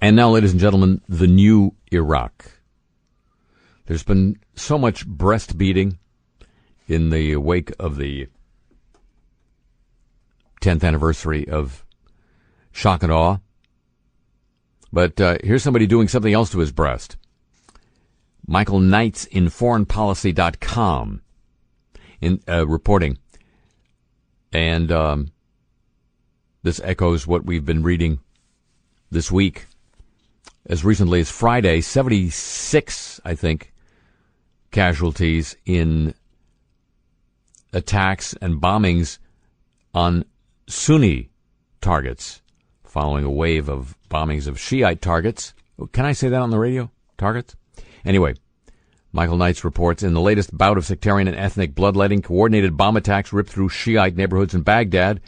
And now, ladies and gentlemen, the new Iraq. There's been so much breast beating in the wake of the 10th anniversary of shock and awe. But here's somebody doing something else to his breast. Michael Knights in foreignpolicy.com in reporting. And this echoes what we've been reading this week. As recently as Friday, 76, I think, casualties in attacks and bombings on Sunni targets, following a wave of bombings of Shiite targets. Can I say that on the radio? Targets? Anyway, Michael Knights reports, in the latest bout of sectarian and ethnic bloodletting, coordinated bomb attacks ripped through Shiite neighborhoods in Baghdad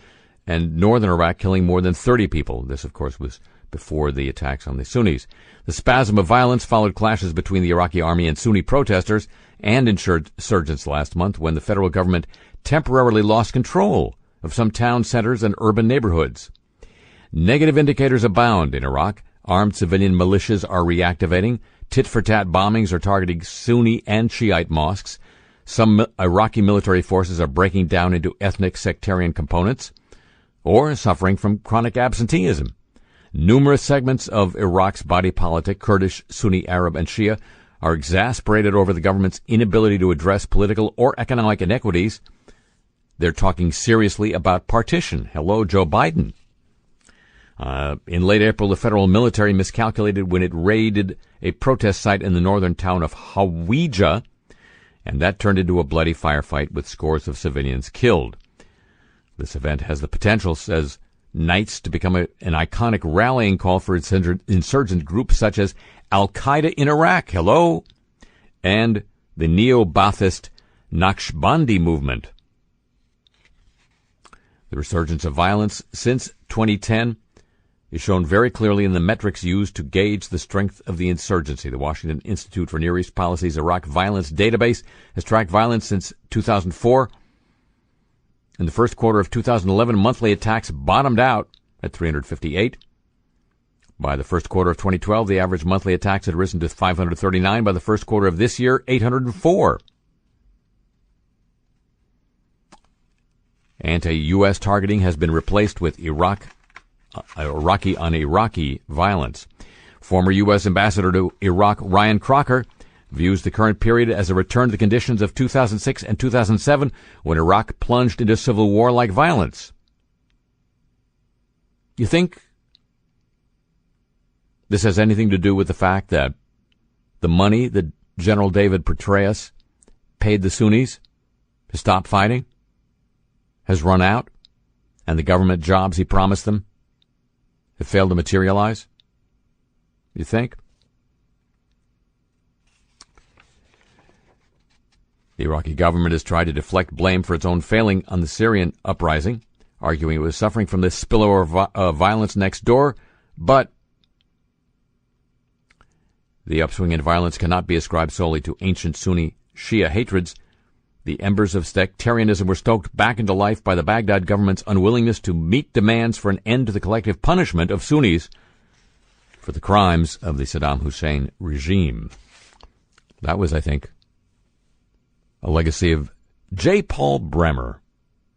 and northern Iraq, killing more than 30 people. This, of course, was before the attacks on the Sunnis. The spasm of violence followed clashes between the Iraqi army and Sunni protesters and insurgents last month, when the federal government temporarily lost control of some town centers and urban neighborhoods. Negative indicators abound in Iraq. Armed civilian militias are reactivating. Tit-for-tat bombings are targeting Sunni and Shiite mosques. Some Iraqi military forces are breaking down into ethnic sectarian components or suffering from chronic absenteeism. Numerous segments of Iraq's body politic, Kurdish, Sunni, Arab, and Shia, are exasperated over the government's inability to address political or economic inequities. They're talking seriously about partition. Hello, Joe Biden. In late April, the federal military miscalculated when it raided a protest site in the northern town of Hawija, and that turned into a bloody firefight with scores of civilians killed. This event has the potential, says Knights, to become an iconic rallying call for insurgent groups such as Al-Qaeda in Iraq, hello, and the neo-Ba'athist Naqshbandi movement. The resurgence of violence since 2010 is shown very clearly in the metrics used to gauge the strength of the insurgency. The Washington Institute for Near East Policy's Iraq Violence Database has tracked violence since 2004. In the first quarter of 2011, monthly attacks bottomed out at 358. By the first quarter of 2012, the average monthly attacks had risen to 539. By the first quarter of this year, 804. Anti-U.S. targeting has been replaced with Iraqi on Iraqi violence. Former U.S. Ambassador to Iraq Ryan Crocker views the current period as a return to the conditions of 2006 and 2007, when Iraq plunged into civil war-like violence. You think this has anything to do with the fact that the money that General David Petraeus paid the Sunnis to stop fighting has run out, and the government jobs he promised them have failed to materialize? You think? The Iraqi government has tried to deflect blame for its own failing on the Syrian uprising, arguing it was suffering from this spillover of violence next door, but the upswing in violence cannot be ascribed solely to ancient Sunni-Shia hatreds. The embers of sectarianism were stoked back into life by the Baghdad government's unwillingness to meet demands for an end to the collective punishment of Sunnis for the crimes of the Saddam Hussein regime. That was, I think, a legacy of J. Paul Bremer,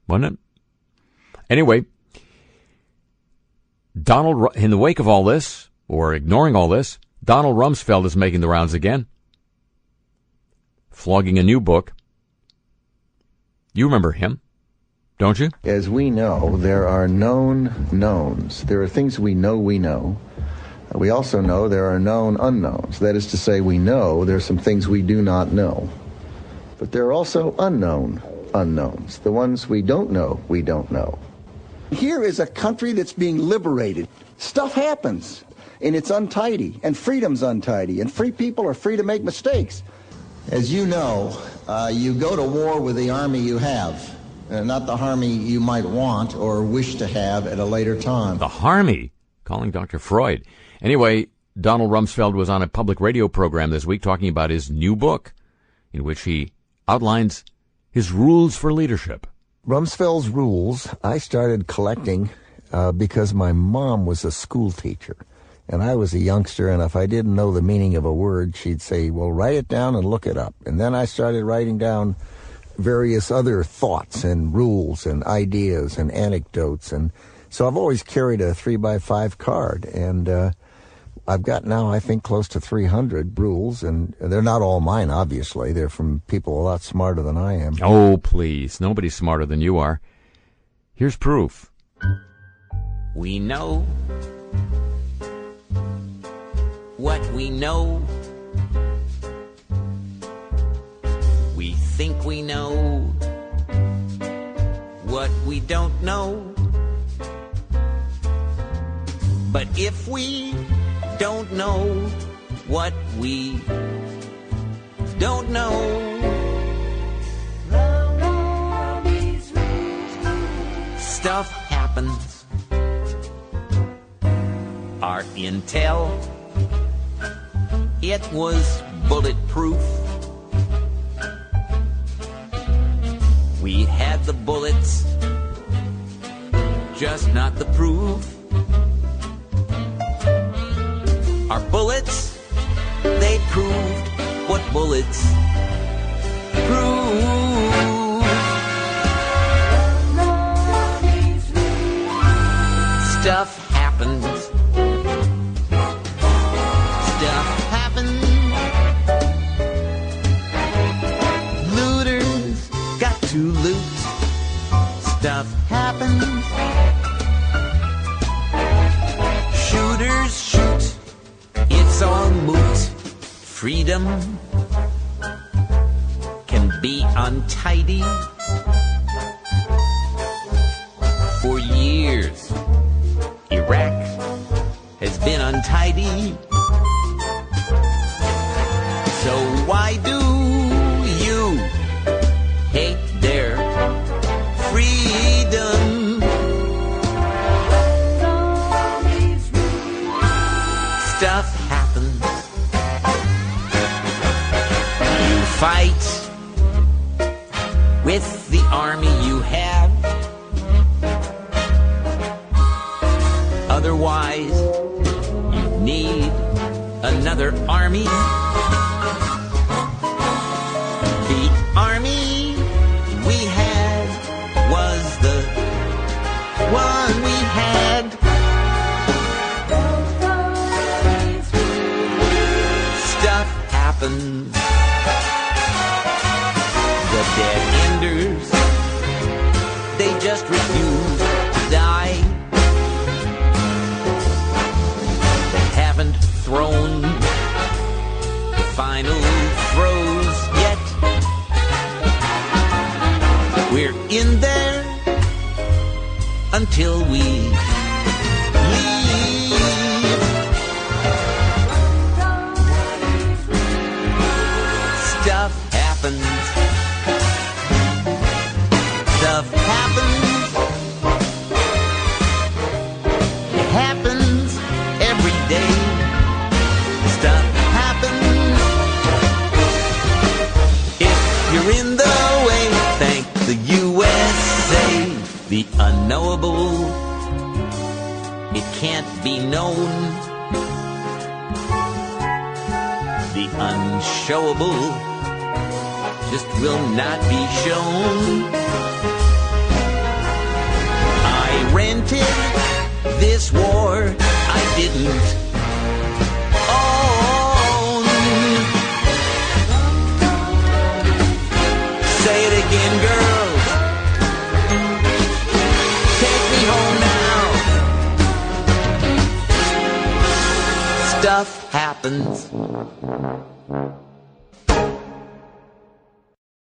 wasn't it? Anyway, in the wake of all this, or ignoring all this, Donald Rumsfeld is making the rounds again, flogging a new book. You remember him, don't you? As we know, there are known knowns. There are things we know we know. We also know there are known unknowns. That is to say, we know there are some things we do not know. But there are also unknown unknowns. The ones we don't know, we don't know. Here is a country that's being liberated. Stuff happens, and it's untidy, and freedom's untidy, and free people are free to make mistakes. As you know, you go to war with the army you have, not the army you might want or wish to have at a later time. The army? Calling Dr. Freud. Anyway, Donald Rumsfeld was on a public radio program this week talking about his new book, in which he outlines his rules for leadership. Rumsfeld's rules I started collecting because my mom was a school teacher. And I was a youngster, and if I didn't know the meaning of a word, she'd say, well, write it down and look it up. And then I started writing down various other thoughts and rules and ideas and anecdotes. And so I've always carried a 3x5 card. And I've got now, I think, close to 300 rules. And they're not all mine, obviously. They're from people a lot smarter than I am. Oh, please. Nobody's smarter than you are. Here's proof. We know what we know. We think we know what we don't know. But if we don't know what we don't know, stuff happens. Our intel, it was bulletproof. We had the bullets, just not the proof. Our bullets, they proved what bullets prove. Stuff happens. Stuff happens. Looters got to loot. Stuff happens. Shooters shoot. It's all moot. Freedom can be untidy. For years, Iraq has been untidy. So why do you hate their freedom? Stuff happens. You fight with the army you have. Otherwise, you need another army. The army we had was the one we had. Stuff happens. The dead enders, they just refuse to die. Haven't thrown the final throws yet. We're in there until we leave. Stuff happens. Stuff happens. It happens every day. Stuff happens. If you're in the way, thank the USA. The unknowable, it can't be known. The unshowable just will not be shown. I rented this war, I didn't own. Say it again, girls. Take me home now. Stuff happens.